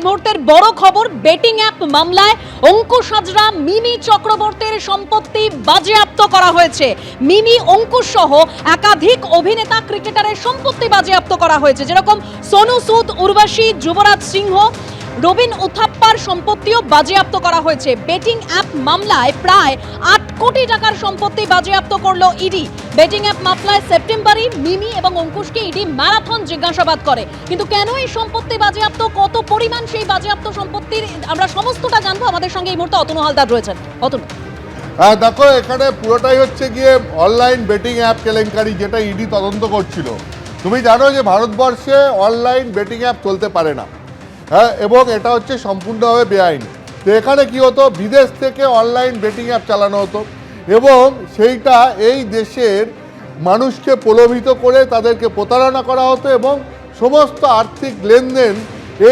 মুহূর্তের বড় খবর, বেটিং অ্যাপ মামলায় অঙ্কুশ হাজরা মিমি চক্রবর্তীর সম্পত্তি বাজেয়াপ্ত করা হয়েছে। মিমি, অঙ্কুশ সহ একাধিক অভিনেতা ক্রিকেটারের সম্পত্তি বাজেয়াপ্ত করা হয়েছে, যেরকম সোনু সুদ, উর্বশী, যুবরাজ সিংহ, রবিন উথাপ্পার সম্পত্তিও বাজেয়াপ্ত করা হয়েছে। বেটিং অ্যাপ মামলায় প্রায় 8 কোটি টাকার সম্পত্তি বাজেয়াপ্ত করলো ইডি। বেটিং অ্যাপ মামলায় সেপ্টেম্বরে মিমি এবং অঙ্কুশকে ইডি ম্যারাথন জিজ্ঞাসাবাদ করে। কিন্তু কেন এই সম্পত্তি বাজেয়াপ্ত, কত পরিমাণ সেই বাজেয়াপ্ত সম্পত্তির, আমরা সমস্তটা জানবো। আমাদের সঙ্গে এই মুহূর্তে অতনু হালদার রয়েছেন। অতনু, দেখো, এখানে পুরোটাই হচ্ছে গিয়ে অনলাইন বেটিং অ্যাপ কেলেঙ্কারি, যেটা ইডি তদন্ত করছিল। তুমি জানো যে ভারতবর্ষে অনলাইন বেটিং অ্যাপ চলতে পারে না, হ্যাঁ, এবং এটা হচ্ছে সম্পূর্ণভাবে বেআইনি। তো এখানে কি হতো, বিদেশ থেকে অনলাইন বেটিং অ্যাপ চালানো হতো এবং সেইটা এই দেশের মানুষকে প্রলোভিত করে তাদেরকে প্রতারণা করা হতো এবং সমস্ত আর্থিক লেনদেন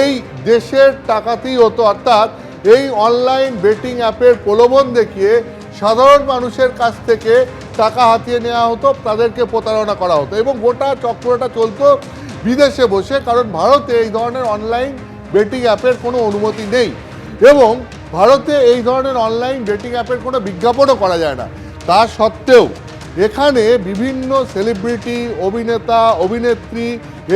এই দেশের টাকাতেই হতো। অর্থাৎ এই অনলাইন বেটিং অ্যাপের প্রলোভন দেখিয়ে সাধারণ মানুষের কাছ থেকে টাকা হাতিয়ে নেওয়া হতো, তাদেরকে প্রতারণা করা হতো এবং গোটা চক্রটা চলতো বিদেশে বসে, কারণ ভারতে এই ধরনের অনলাইন বেটিং অ্যাপের কোনো অনুমতি নেই এবং ভারতে এই ধরনের অনলাইন বেটিং অ্যাপের কোনো বিজ্ঞাপনও করা যায় না। তা সত্ত্বেও এখানে বিভিন্ন সেলিব্রিটি, অভিনেতা, অভিনেত্রী,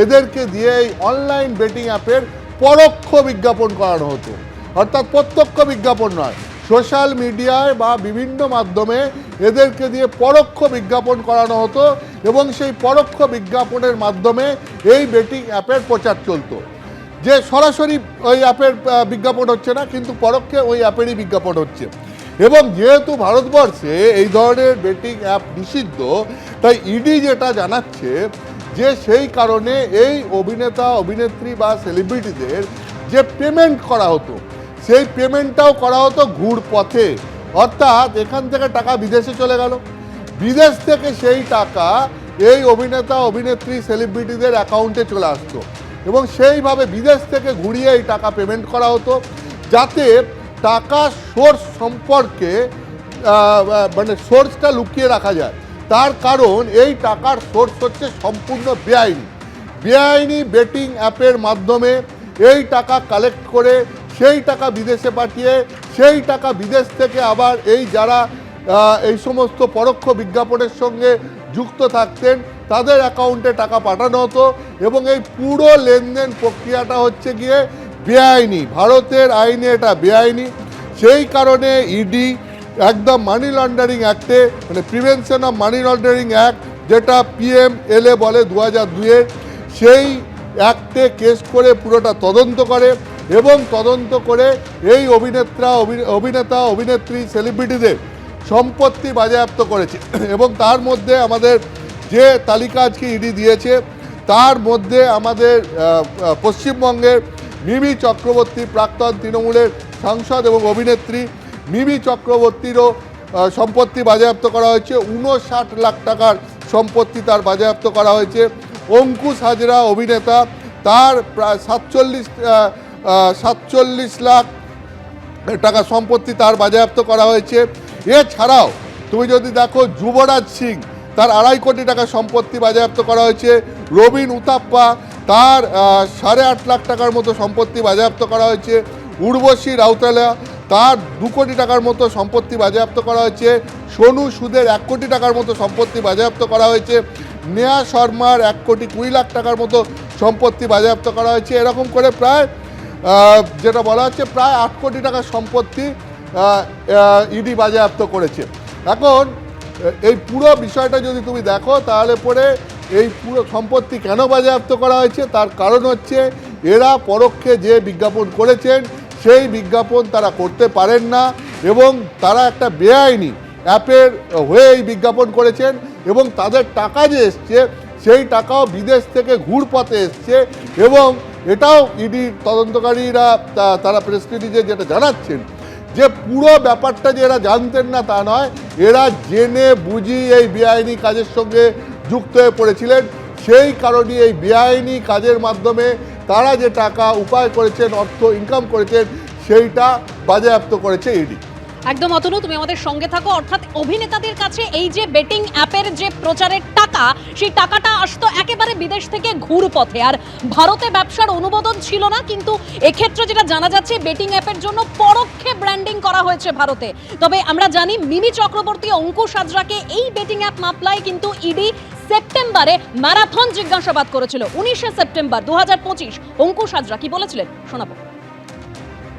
এদেরকে দিয়ে এই অনলাইন বেটিং অ্যাপের পরোক্ষ বিজ্ঞাপন করানো হতো, অর্থাৎ প্রত্যক্ষ বিজ্ঞাপন নয়। সোশ্যাল মিডিয়ায় বা বিভিন্ন মাধ্যমে এদেরকে দিয়ে পরোক্ষ বিজ্ঞাপন করানো হতো এবং সেই পরোক্ষ বিজ্ঞাপনের মাধ্যমে এই বেটিং অ্যাপের প্রচার চলতো। যে সরাসরি ওই অ্যাপের বিজ্ঞাপন হচ্ছে না, কিন্তু পরোক্ষে ওই অ্যাপেরই বিজ্ঞাপন হচ্ছে। এবং যেহেতু ভারতবর্ষে এই ধরনের বেটিং অ্যাপ নিষিদ্ধ, তাই ইডি যেটা জানাচ্ছে যে সেই কারণে এই অভিনেতা, অভিনেত্রী বা সেলিব্রিটিদের যে পেমেন্ট করা হতো, সেই পেমেন্টটাও করা হতো ঘুর পথে। অর্থাৎ এখান থেকে টাকা বিদেশে চলে গেল, বিদেশ থেকে সেই টাকা এই অভিনেতা, অভিনেত্রী, সেলিব্রিটিদের অ্যাকাউন্টে চলে আসতো এবং সেইভাবে বিদেশ থেকে ঘুরিয়ে এই টাকা পেমেন্ট করা হতো, যাতে টাকা সোর্স সম্পর্কে মানে সোর্সটা লুকিয়ে রাখা যায়। তার কারণ এই টাকার সোর্স হচ্ছে সম্পূর্ণ বেআইনি বেটিং অ্যাপের মাধ্যমে এই টাকা কালেক্ট করে সেই টাকা বিদেশে পাঠিয়ে সেই টাকা বিদেশ থেকে আবার এই যারা এই সমস্ত পরোক্ষ বিজ্ঞাপনের সঙ্গে যুক্ত থাকতেন তাদের অ্যাকাউন্টে টাকা পাঠানো হতো এবং এই পুরো লেনদেন প্রক্রিয়াটা হচ্ছে গিয়ে বেআইনি। ভারতের আইনে এটা বেআইনি। সেই কারণে ইডি একদম মানি লন্ডারিং অ্যাক্টে, মানে prevention of money laundering act, যেটা PMLA বলে 2002-এর, সেই অ্যাক্টে কেস করে পুরোটা তদন্ত করে এবং তদন্ত করে এই অভিনেতা, অভিনেত্রী, সেলিব্রিটিদের সম্পত্তি বাজেয়াপ্ত করেছে। এবং তার মধ্যে আমাদের যে তালিকা আজকে ইডি দিয়েছে, তার মধ্যে আমাদের পশ্চিমবঙ্গের মিমি চক্রবর্তী, প্রাক্তন তৃণমূলের সাংসদ এবং অভিনেত্রী মিমি চক্রবর্তীরও সম্পত্তি বাজেয়াপ্ত করা হয়েছে। 59 লাখ টাকার সম্পত্তি তার বাজেয়াপ্ত করা হয়েছে। অঙ্কুশ হাজরা অভিনেতা, তার প্রায় 47 লাখ টাকা সম্পত্তি তার বাজেয়াপ্ত করা হয়েছে। এছাড়াও তুমি যদি দেখো, যুবরাজ সিং, তার 2.5 কোটি টাকা সম্পত্তি বাজেয়াপ্ত করা হয়েছে। রবিন উথাপ্পা, তার 8.5 লাখ টাকার মতো সম্পত্তি বাজেয়াপ্ত করা হয়েছে। উর্বশী রাউতালা, তার 2 কোটি টাকার মতো সম্পত্তি বাজেয়াপ্ত করা হয়েছে। সোনু সুদের 1 কোটি টাকার মতো সম্পত্তি বাজেয়াপ্ত করা হয়েছে। নেহা শর্মার 1.20 লাখ টাকার মতো সম্পত্তি বাজেয়াপ্ত করা হয়েছে। এরকম করে প্রায় যেটা বলা হচ্ছে প্রায় 8 কোটি টাকার সম্পত্তি ইডি বাজেয়াপ্ত করেছে। এখন এই পুরো বিষয়টা যদি তুমি দেখো, তাহলে পরে এই পুরো সম্পত্তি কেন বাজেয়াপ্ত করা হয়েছে, তার কারণ হচ্ছে এরা পরোক্ষে যে বিজ্ঞাপন করেছেন সেই বিজ্ঞাপন তারা করতে পারেন না এবং তারা একটা বেআইনি অ্যাপের হয়ে এই বিজ্ঞাপন করেছেন এবং তাদের টাকা যে এসছে সেই টাকাও বিদেশ থেকে ঘুরপথে এসছে। এবং এটাও ইডি তদন্তকারীরা তারা প্রেস রিলিজে যেটা জানাচ্ছেন, যে পুরো ব্যাপারটা যে এরা জানতেন না তা নয়, এরা জেনে বুঝি এই বেআইনি কাজের সঙ্গে যুক্ত হয়ে পড়েছিলেন। সেই কারণে এই বেআইনি কাজের মাধ্যমে তারা যে টাকা উপায় করেছেন, অর্থ ইনকাম করেছেন, সেইটা বাজেয়াপ্ত করেছে ইডি। একদম অতনু, তুমি আমাদের সঙ্গে থাকো। অর্থাৎ অভিনেতাদের কাছে এই যে বেটিং অ্যাপের যে প্রচারের টাকা, সেই টাকাটা আসতো একেবারে বিদেশ থেকে ঘুর পথে, আর ভারতে ব্যবসার অনুমোদন ছিল না। কিন্তু এক্ষেত্রে যেটা জানা যাচ্ছে, বেটিং অ্যাপের জন্য পরোক্ষে ব্র্যান্ডিং করা হয়েছে ভারতে। তবে আমরা জানি মিমি চক্রবর্তী, অঙ্কুশ হাজরাকে এই বেটিং অ্যাপ মামলায় কিন্তু ইডি সেপ্টেম্বরে ম্যারাথন জিজ্ঞাসাবাদ করেছিল। 19শে সেপ্টেম্বর 2025 অঙ্কুশ হাজরা কি বলেছিলেন শোনাবো।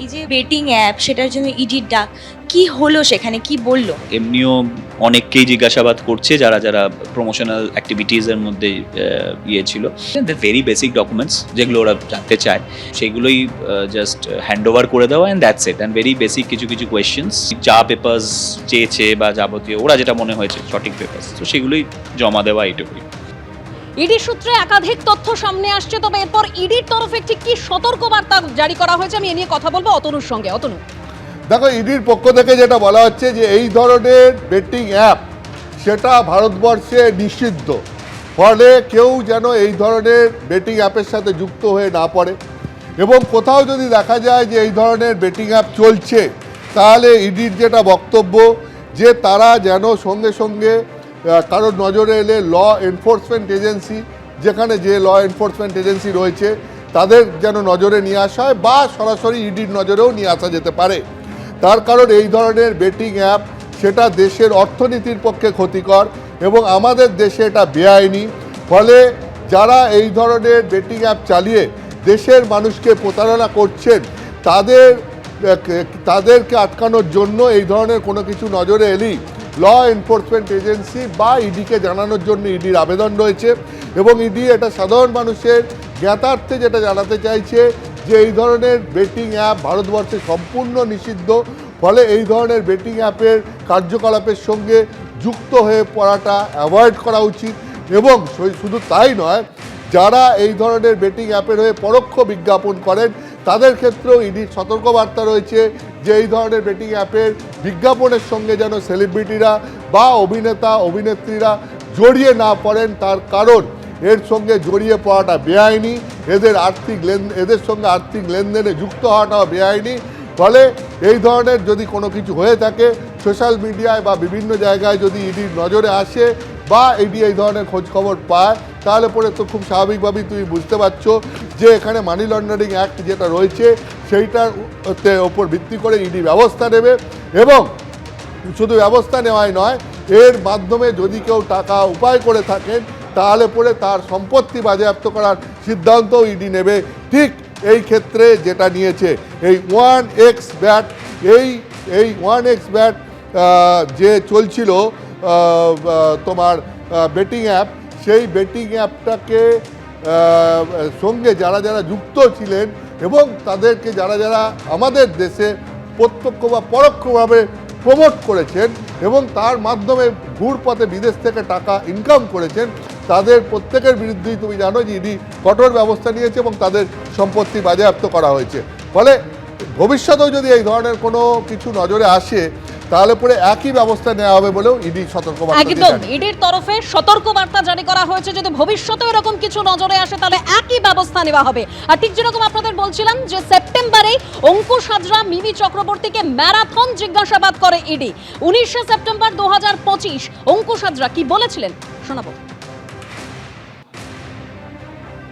এই যে বেটিং অ্যাপ, সেটার জন্য ইডির ডাক, কি হলো সেখানে, কি বললো? এমনিও অনেককেই জিজ্ঞাসাবাদ করছে যারা যারা প্রমোশনাল অ্যাক্টিভিটিসের মধ্যে ছিল। ভেরি বেসিক ডকুমেন্টস যেগুলো ওরা জানতে চায় সেগুলোই জাস্ট হ্যান্ড ওভার করে দেওয়া, and that's it. And very basic কিছু কিছু কোয়েশ্চেন্স, যা পেপার্স চেয়েছে বা যাবতীয় ওরা যেটা মনে হয়েছে সঠিক পেপার্স, তো সেগুলোই জমা দেওয়া, এইটুকুই। ইডি সূত্রে একাধিক তথ্য সামনে আসছে। তবে এরপর ইডির তরফে ঠিক কি সতর্কবার্তা জারি করা হয়েছে, আমি এ নিয়ে কথা বলবো অতনুর সঙ্গে। অতনু, দেখো, ইডির পক্ষ থেকে যেটা বলা হচ্ছে যে এই ধরনের বেটিং অ্যাপ সেটা ভারতবর্ষে নিষিদ্ধ, ফলে কেউ যেন এই ধরনের বেটিং অ্যাপের সাথে যুক্ত হয়ে না পড়ে। এবং কোথাও যদি দেখা যায় যে এই ধরনের বেটিং অ্যাপ চলছে, তাহলে ইডির যেটা বক্তব্য যে তারা যেন সঙ্গে সঙ্গে কারোর নজরে এলে ল এনফোর্সমেন্ট এজেন্সি, যেখানে যে ল এনফোর্সমেন্ট এজেন্সি রয়েছে তাদের যেন নজরে নিয়ে আসা হয়, বা সরাসরি ইডির নজরেও নিয়ে আসা যেতে পারে। তার কারণ এই ধরনের বেটিং অ্যাপ সেটা দেশের অর্থনীতির পক্ষে ক্ষতিকর এবং আমাদের দেশে এটা বেআইনি। ফলে যারা এই ধরনের বেটিং অ্যাপ চালিয়ে দেশের মানুষকে প্রতারণা করছেন, তাদেরকে আটকানোর জন্য এই ধরনের কোনো কিছু নজরে এলেই ল এনফোর্সমেন্ট এজেন্সি বা ইডিকে জানানোর জন্য ইডির আবেদন রয়েছে। এবং ইডি এটা সাধারণ মানুষের জ্ঞাতার্থে যেটা জানাতে চাইছে যে এই ধরনের বেটিং অ্যাপ ভারতবর্ষে সম্পূর্ণ নিষিদ্ধ। ফলে এই ধরনের বেটিং অ্যাপের কার্যকলাপের সঙ্গে যুক্ত হয়ে পড়াটা অ্যাভয়েড করা উচিত। এবং শুধু তাই নয়, যারা এই ধরনের বেটিং অ্যাপের হয়ে পরোক্ষ বিজ্ঞাপন করেন তাদের ক্ষেত্রেও ইডির সতর্কবার্তা রয়েছে যে এই ধরনের বেটিং অ্যাপের বিজ্ঞাপনের সঙ্গে যেন সেলিব্রিটিরা বা অভিনেতা অভিনেত্রীরা জড়িয়ে না পড়েন। তার কারণ এর সঙ্গে জড়িয়ে পড়াটা বেআইনি, এদের সঙ্গে আর্থিক লেনদেনে যুক্ত হওয়াটাও বেআইনি। ফলে এই ধরনের যদি কোনো কিছু হয়ে থাকে সোশ্যাল মিডিয়ায় বা বিভিন্ন জায়গায় যদি ইডির নজরে আসে বা ইডি এই ধরনের খোঁজখবর পায়, তাহলে পরে তো খুব স্বাভাবিকভাবেই তুমি বুঝতে পারছো যে এখানে মানি লন্ডারিং অ্যাক্ট যেটা রয়েছে সেইটার ওপর ভিত্তি করে ইডি ব্যবস্থা নেবে। এবং শুধু ব্যবস্থা নেওয়াই নয়, এর মাধ্যমে যদি কেউ টাকা উপায় করে থাকেন তাহলে পরে তার সম্পত্তি বাজেয়াপ্ত করার সিদ্ধান্তও ইডি নেবে। ঠিক এই ক্ষেত্রে যেটা নিয়েছে এই 1x ব্যাট, এই 1x ব্যাট যে চলছিল তোমার বেটিং অ্যাপ, সেই বেটিং অ্যাপটাকে সঙ্গে যারা যারা যুক্ত ছিলেন এবং তাদেরকে যারা যারা আমাদের দেশে প্রত্যক্ষ বা পরোক্ষভাবে প্রমোট করেছেন এবং তার মাধ্যমে ঘুরপথে বিদেশ থেকে টাকা ইনকাম করেছেন, তাদের প্রত্যেকের বিরুদ্ধেই তুমি জানো যে ইডি কঠোর ব্যবস্থা নিয়েছে এবং তাদের সম্পত্তি বাজেয়াপ্ত করা হয়েছে। ফলে ভবিষ্যতেও যদি এই ধরনের কোনো কিছু নজরে আসে তাহলে পরে একই ব্যবস্থা নেওয়া হবে বলেও ইডি সতর্কবার্তা দিয়েছে। একদম, ইডির তরফে সতর্কবার্তা জারি করা হয়েছে, যদি ভবিষ্যতে এরকম কিছু নজরে আসে তাহলে একই ব্যবস্থা নেওয়া হবে। আর ঠিক যেরকম আপনাদের বলছিলাম যে সেপ্টেম্বরেই অঙ্কুশ হাজরা মিমি চক্রবর্তীকে ম্যারাথন জিজ্ঞাসাবাদ করে ইডি। 19শে সেপ্টেম্বর 2025 অঙ্কুশ হাজরা কি বলেছিলেন শোনাবো।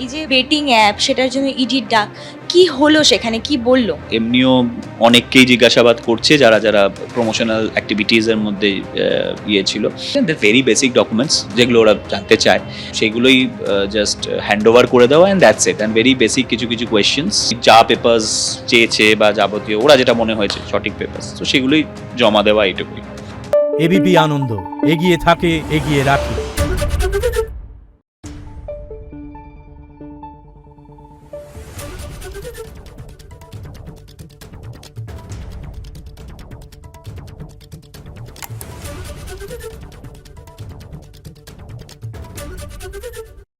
এই যে বেটিং অ্যাপ, সেটার জন্য ইডির ডাক, কি হলো সেখানে, কি বললো? এমনিও অনেককেই জিজ্ঞাসাবাদ করছে যারা যারা প্রমোশনাল অ্যাক্টিভিটিসের মধ্যে ছিল। ভেরি বেসিক ডকুমেন্টস যেগুলো ওরা জানতে চায় সেগুলোই জাস্ট হ্যান্ড ওভার করে দেওয়া, and that's it. And very basic কিছু কিছু কোয়েশ্চেন্স, যা পেপার্স চেয়েছে বা যাবতীয় ওরা যেটা মনে হয়েছে সঠিক পেপার্স, তো সেগুলোই জমা দেওয়া, এইটুকুই। এবিপি আনন্দ, এগিয়ে থাকে, এগিয়ে রাখে।